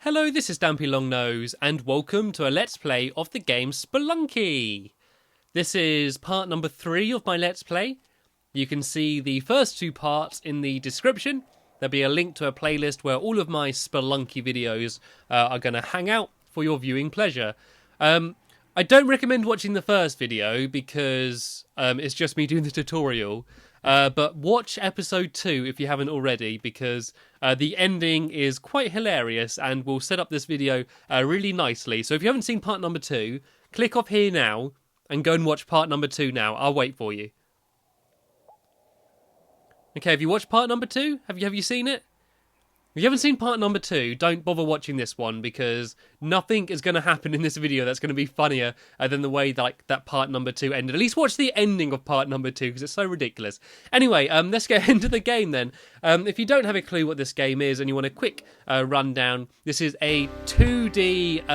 Hello, this is Dampy Longnose, and welcome to a Let's Play of the game Spelunky. This is part number 3 of my Let's Play. You can see the first 2 parts in the description. There'll be a link to a playlist where all of my Spelunky videos are going to hang out for your viewing pleasure. I don't recommend watching the first video because it's just me doing the tutorial. But watch episode 2 if you haven't already, because the ending is quite hilarious and will set up this video really nicely. So if you haven't seen part number 2, click off here now and go and watch part number 2 now. I'll wait for you. Okay, have you watched part number 2? Have you seen it? If you haven't seen part number 2, don't bother watching this one, because nothing is going to happen in this video that's going to be funnier than the way that part number 2 ended. At least watch the ending of part number 2, because it's so ridiculous. Anyway, let's get into the game then. If you don't have a clue what this game is and you want a quick rundown, this is a 2D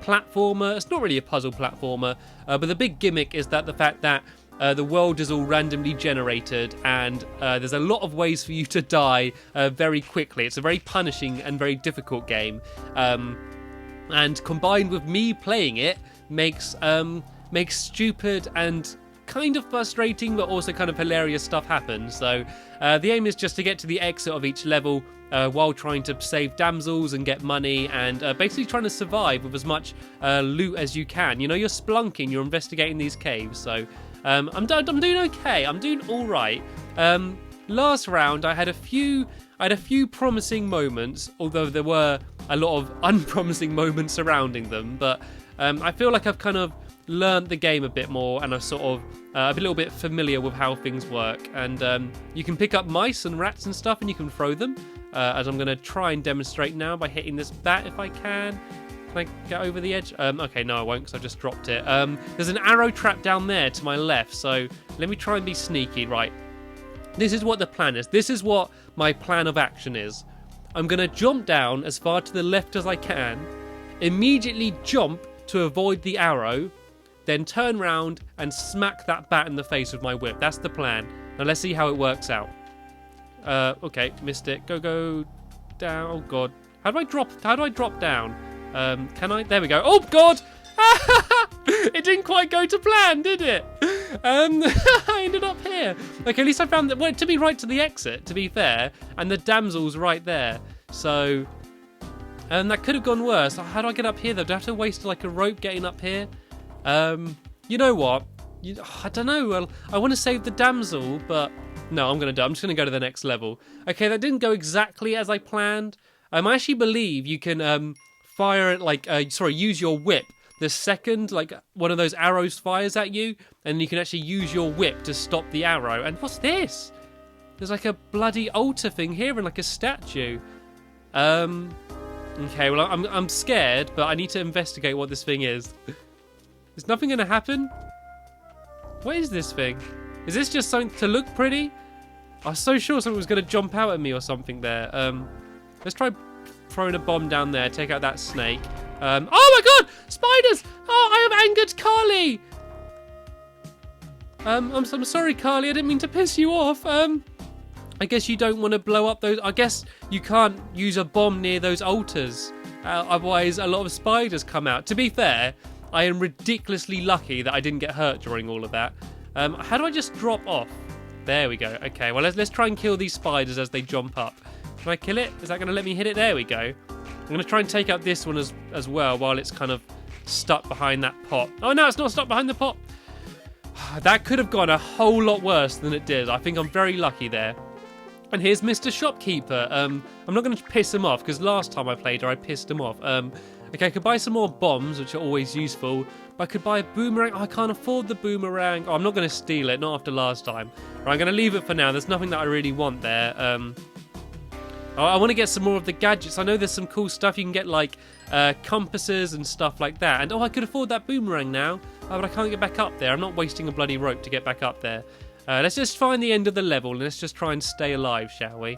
platformer. It's not really a puzzle platformer, but the big gimmick is that the fact that the world is all randomly generated, and there's a lot of ways for you to die very quickly. It's a very punishing and very difficult game, and combined with me playing it makes stupid and kind of frustrating but also kind of hilarious stuff happen. So the aim is just to get to the exit of each level while trying to save damsels and get money, and basically trying to survive with as much loot as you can. You know, you're spelunking, you're investigating these caves, so I'm doing okay. I'm doing all right. Last round, I had a few promising moments, although there were a lot of unpromising moments surrounding them. But I feel like I've kind of learned the game a bit more, and I'm sort of a little bit familiar with how things work. And you can pick up mice and rats and stuff, and you can throw them, as I'm going to try and demonstrate now by hitting this bat if I can. Can I get over the edge? Okay, no, I won't, because I just dropped it. There's an arrow trap down there to my left, so let me try and be sneaky. Right, this is what the plan is. This is what my plan of action is. I'm going to jump down as far to the left as I can, immediately jump to avoid the arrow, then turn round and smack that bat in the face with my whip. That's the plan. Now let's see how it works out. Okay, missed it. Go down. Oh, God. How do I drop down? Can I? There we go. Oh, God! It didn't quite go to plan, did it? I ended up here. Okay, at least I found that. Well, it took me right to the exit, to be fair, and the damsel's right there. So, that could have gone worse. How do I get up here, though? Do I have to waste, like, a rope getting up here? You know what? I don't know. Well, I want to save the damsel, but no, I'm just going to go to the next level. Okay, that didn't go exactly as I planned. I actually believe you can, fire it use your whip the second one of those arrows fires at you, and you can actually use your whip to stop the arrow. And what's this? There's like a bloody altar thing here and like a statue. Okay, well, I'm scared, but I need to investigate what this thing is. Is nothing gonna happen? What is this thing? Is this just something to look pretty? I was so sure something was gonna jump out at me or something there. Let's try throwing a bomb down there, take out that snake. Oh my God, spiders! Oh, I have angered Carly. I'm sorry, Carly. I didn't mean to piss you off. I guess you don't want to blow up those. I guess you can't use a bomb near those altars. Otherwise, a lot of spiders come out. To be fair, I am ridiculously lucky that I didn't get hurt during all of that. How do I just drop off? There we go. Okay, well, let's try and kill these spiders as they jump up. Can I kill it? Is that going to let me hit it? There we go. I'm going to try and take out this one as well while it's kind of stuck behind that pot. Oh, no, it's not stuck behind the pot. That could have gone a whole lot worse than it did. I think I'm very lucky there. And here's Mr. Shopkeeper. I'm not going to piss him off, because last time I played her, I pissed him off. Okay, I could buy some more bombs, which are always useful. But I could buy a boomerang. Oh, I can't afford the boomerang. Oh, I'm not going to steal it, not after last time. Right, I'm going to leave it for now. There's nothing that I really want there. I want to get some more of the gadgets. I know there's some cool stuff. You can get, like, compasses and stuff like that. And, I could afford that boomerang now. But I can't get back up there. I'm not wasting a bloody rope to get back up there. Let's just find the end of the level, and let's just try and stay alive, shall we?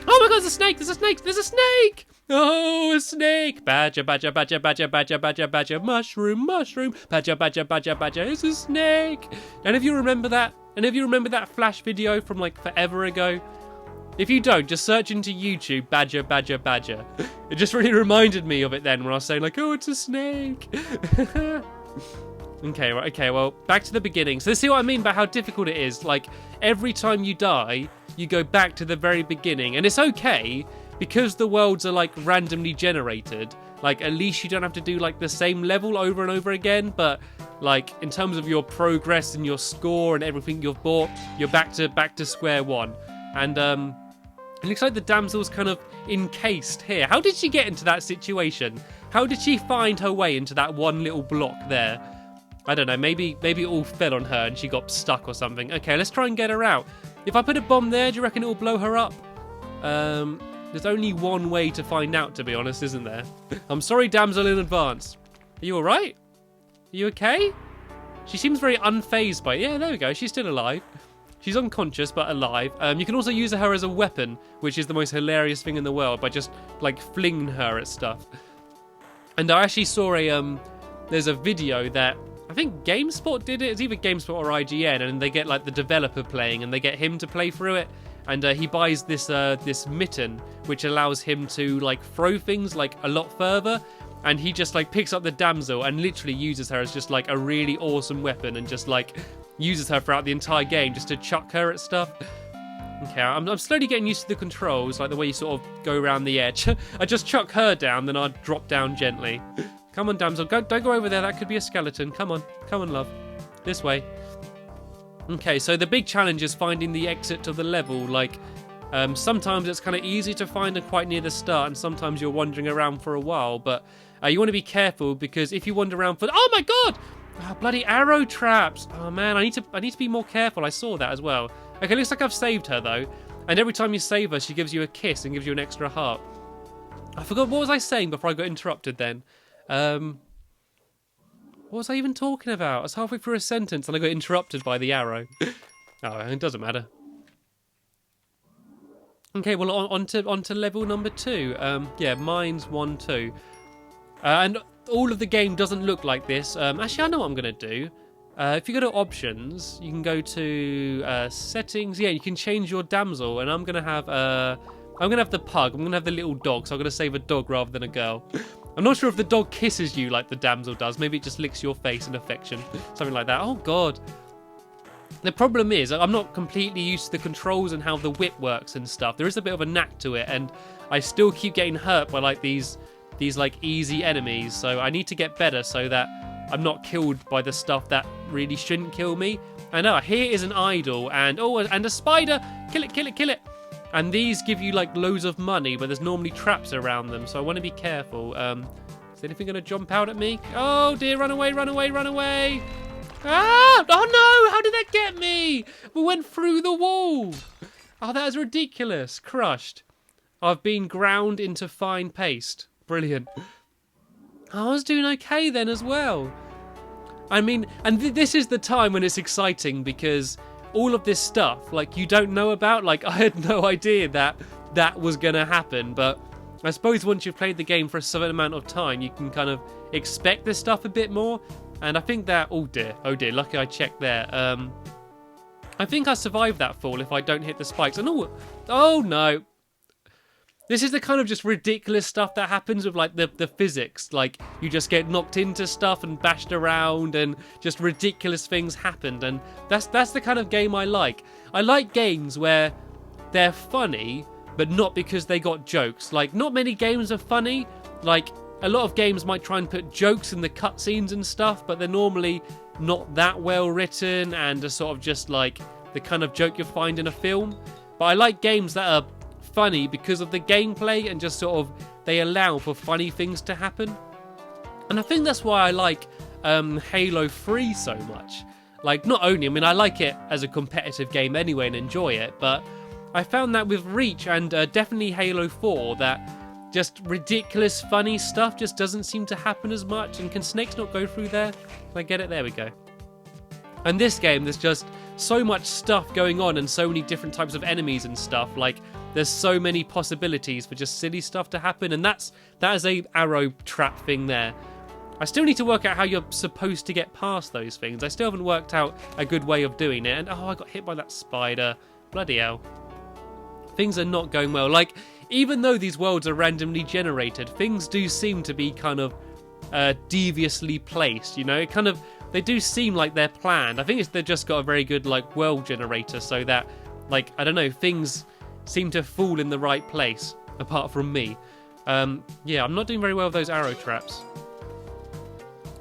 Oh my God, there's a snake! There's a snake! There's a snake! Oh, a snake! Badger, badger, badger, badger, badger, badger, badger, mushroom, mushroom, badger, badger, badger, badger, it's a snake! And if you remember that, Flash video from, like, forever ago, If you don't, just search into YouTube, badger, badger, badger. It just really reminded me of it then when I was saying like, oh, it's a snake. Okay, right, okay, well, back to the beginning. So see what I mean by how difficult it is? Like, every time you die, you go back to the very beginning. And it's okay, because the worlds are, like, randomly generated. Like, at least you don't have to do, like, the same level over and over again. But, like, in terms of your progress and your score and everything you've bought, you're back to square one. And, it looks like the damsel's kind of encased here. How did she get into that situation? How did she find her way into that one little block there? I don't know, maybe it all fell on her and she got stuck or something. Okay, let's try and get her out. If I put a bomb there, do you reckon it will blow her up? There's only one way to find out, to be honest, isn't there? I'm sorry, damsel, in advance. Are you alright? Are you okay? She seems very unfazed by it. Yeah, there we go, she's still alive. She's unconscious, but alive. You can also use her as a weapon, which is the most hilarious thing in the world, by just, like, flinging her at stuff. And I actually saw there's a video that I think GameSpot did it. It's either GameSpot or IGN, and they get like the developer playing, and they get him to play through it. And he buys this this mitten, which allows him to like throw things like a lot further. And he just like picks up the damsel and literally uses her as just like a really awesome weapon, and just like uses her throughout the entire game just to chuck her at stuff. Okay, I'm slowly getting used to the controls, like the way you sort of go around the edge. I just chuck her down, then I'd drop down gently. Come on, damsel. Don't go over there. That could be a skeleton. Come on. Come on, love. This way. Okay, so the big challenge is finding the exit to the level. Like, sometimes it's kind of easy to find and quite near the start, and sometimes you're wandering around for a while. But you want to be careful, because if you wander around for... Oh, my God! Oh, bloody arrow traps. Oh, man. I need to be more careful. I saw that as well. Okay, looks like I've saved her, though. And every time you save her, she gives you a kiss and gives you an extra heart. I forgot, what was I saying before I got interrupted then? What was I even talking about? I was halfway through a sentence and I got interrupted by the arrow. Oh, it doesn't matter. Okay, well, on to level number 2. Yeah, mine's 1, 2. And all of the game doesn't look like this. Actually, I know what I'm going to do. If you go to options, you can go to settings. Yeah, you can change your damsel, and I'm going to have the pug. I'm going to have the little dog, so I'm going to save a dog rather than a girl. I'm not sure if the dog kisses you like the damsel does. Maybe it just licks your face in affection. Something like that. Oh, God. The problem is, I'm not completely used to the controls and how the whip works and stuff. There is a bit of a knack to it, and I still keep getting hurt by, like, these like, easy enemies. So I need to get better so that I'm not killed by the stuff that really shouldn't kill me. I know, here is an idol, and, oh, and a spider. Kill it, kill it, kill it. And these give you, like, loads of money, but there's normally traps around them, so I want to be careful. Is anything going to jump out at me? Oh, dear, run away, run away, run away. Ah! Oh, no! How did that get me? We went through the wall. Oh, that is ridiculous. Crushed. I've been ground into fine paste. Brilliant. I was doing okay then as well. I mean, and this is the time when it's exciting, because... all of this stuff, like, you don't know about. Like, I had no idea that was going to happen. But I suppose once you've played the game for a certain amount of time, you can kind of expect this stuff a bit more. And I think that... oh, dear. Lucky I checked there. I think I survived that fall if I don't hit the spikes. And oh, no. This is the kind of just ridiculous stuff that happens with, like, the physics. Like, you just get knocked into stuff and bashed around, and just ridiculous things happened. And that's the kind of game I like. I like games where they're funny, but not because they got jokes. Like, not many games are funny. Like, a lot of games might try and put jokes in the cutscenes and stuff, but they're normally not that well written, and are sort of just, like, the kind of joke you'll find in a film. But I like games that are funny because of the gameplay, and just sort of they allow for funny things to happen. And I think that's why I like Halo 3 so much. Like, not only, I mean, I like it as a competitive game anyway and enjoy it, but I found that with Reach and definitely Halo 4 that just ridiculous funny stuff just doesn't seem to happen as much. And can snakes not go through there? Can I get it? There we go. And this game, there's just so much stuff going on, and so many different types of enemies and stuff. Like, there's so many possibilities for just silly stuff to happen, and that is a arrow trap thing there. I still need to work out how you're supposed to get past those things. I still haven't worked out a good way of doing it. And oh, I got hit by that spider. Bloody hell. things are not going well. Like, even though these worlds are randomly generated, things do seem to be kind of deviously placed, you know? It kind of, they do seem like they're planned. I think they've just got a very good, like, world generator so that, like, I don't know, things seem to fall in the right place, apart from me. Yeah, I'm not doing very well with those arrow traps.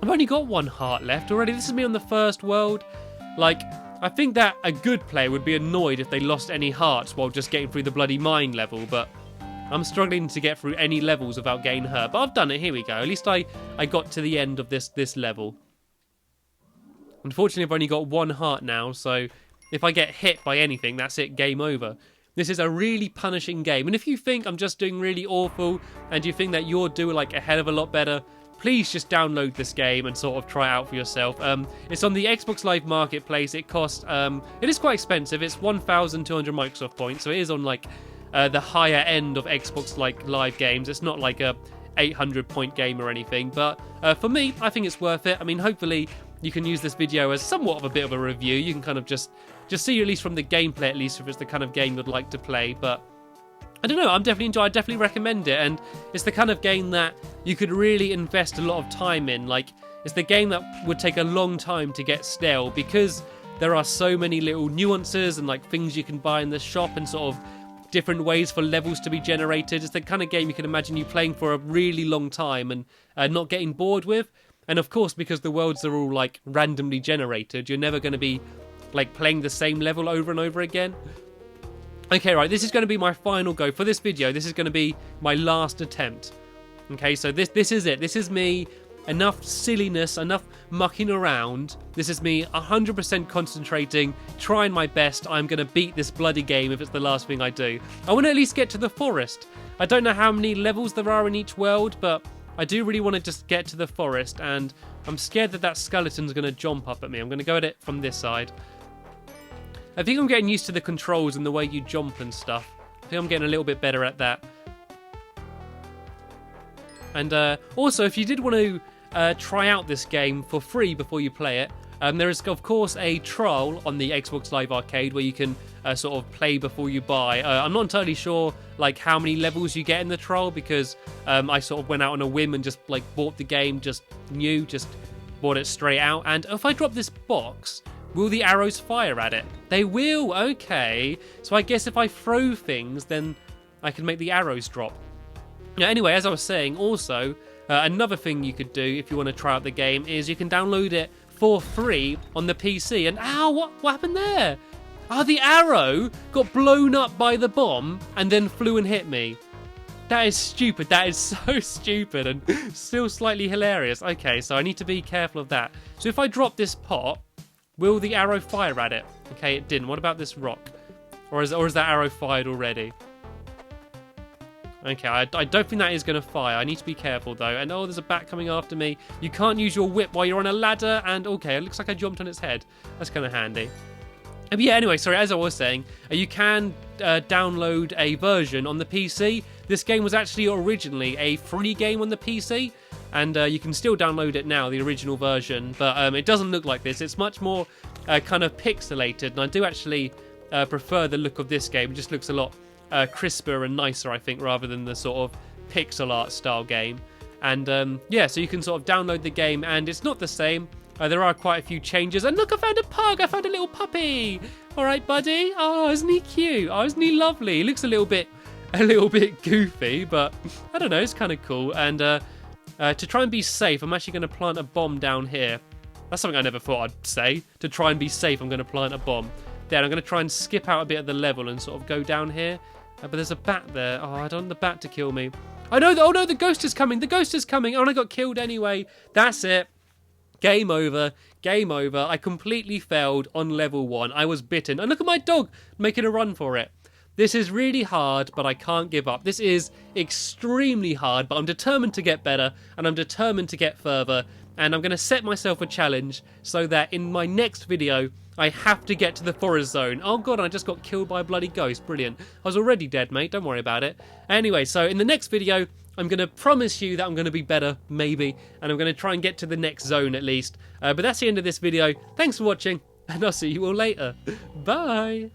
I've only got 1 heart left already. This is me on the first world. Like, I think that a good player would be annoyed if they lost any hearts while just getting through the bloody mine level, but I'm struggling to get through any levels without getting hurt. But I've done it, here we go. At least I got to the end of this level. Unfortunately, I've only got 1 heart now, so if I get hit by anything, that's it, game over. This is a really punishing game, and if you think I'm just doing really awful, and you think that you're doing like a hell of a lot better, please just download this game and sort of try it out for yourself. It's on the Xbox Live Marketplace. It costs, it is quite expensive. It's 1,200 Microsoft points, so it is on like the higher end of Xbox like live games. It's not like a 800 point game or anything, but for me, I think it's worth it. I mean, hopefully you can use this video as somewhat of a bit of a review. You can kind of just see, at least from the gameplay, at least if it's the kind of game you'd like to play. But I don't know, I'm definitely enjoying it. I definitely recommend it, and it's the kind of game that you could really invest a lot of time in. Like, it's the game that would take a long time to get stale, because there are so many little nuances and like things you can buy in the shop and sort of different ways for levels to be generated. It's the kind of game you can imagine you playing for a really long time and not getting bored with. And of course, because the worlds are all like randomly generated, you're never going to be like playing the same level over and over again. Okay, right, this is going to be my final go for this video. This is going to be my last attempt. Okay, so this is it. This is me. Enough silliness, enough mucking around. This is me 100% concentrating, trying my best. I'm going to beat this bloody game if it's the last thing I do. I want to at least get to the forest. I don't know how many levels there are in each world, but I do really want to just get to the forest, and I'm scared that skeleton's going to jump up at me. I'm going to go at it from this side. I think I'm getting used to the controls and the way you jump and stuff. I think I'm getting a little bit better at that. And also, if you did want to try out this game for free before you play it, there is, of course, a trial on the Xbox Live Arcade where you can sort of play before you buy. I'm not entirely sure like how many levels you get in the trial, because I sort of went out on a whim and just like bought the game, just bought it straight out. And if I drop this box, will the arrows fire at it? They will, okay. So I guess if I throw things, then I can make the arrows drop. Now, anyway, as I was saying, also, another thing you could do if you want to try out the game is you can download it for free on the PC. And, ow, what happened there? Oh, the arrow got blown up by the bomb and then flew and hit me. That is stupid. That is so stupid and still slightly hilarious. Okay, so I need to be careful of that. So if I drop this pot, will the arrow fire at it? Okay, it didn't. What about this rock? Or is that arrow fired already? Okay, I don't think that is going to fire. I need to be careful, though. And, oh, there's a bat coming after me. You can't use your whip while you're on a ladder. And, okay, it looks like I jumped on its head. That's kind of handy. But yeah, anyway, sorry, as I was saying, you can download a version on the PC. This game was actually originally a free game on the PC. And you can still download it now, the original version. But it doesn't look like this. It's much more kind of pixelated. And I do actually prefer the look of this game. It just looks a lot crisper and nicer, I think, rather than the sort of pixel art style game. And yeah, so you can sort of download the game, and it's not the same. There are quite a few changes. And look, I found a pug. I found a little puppy. All right, buddy. Oh, isn't he cute? Oh, isn't he lovely? He looks a little bit goofy, but I don't know. It's kind of cool. And to try and be safe, I'm actually going to plant a bomb down here. That's something I never thought I'd say. To try and be safe, I'm going to plant a bomb. Then I'm going to try and skip out a bit of the level and sort of go down here. But there's a bat there. Oh, I don't want the bat to kill me. Oh no, the ghost is coming. The ghost is coming. Oh, and I got killed anyway. That's it. Game over. Game over. I completely failed on level 1. I was bitten. And look at my dog making a run for it. This is really hard, but I can't give up. This is extremely hard, but I'm determined to get better, and I'm determined to get further. And I'm going to set myself a challenge so that in my next video, I have to get to the forest zone. Oh god, I just got killed by a bloody ghost. Brilliant. I was already dead, mate. Don't worry about it. Anyway, so in the next video, I'm going to promise you that I'm going to be better, maybe. And I'm going to try and get to the next zone at least. But that's the end of this video. Thanks for watching, and I'll see you all later. Bye.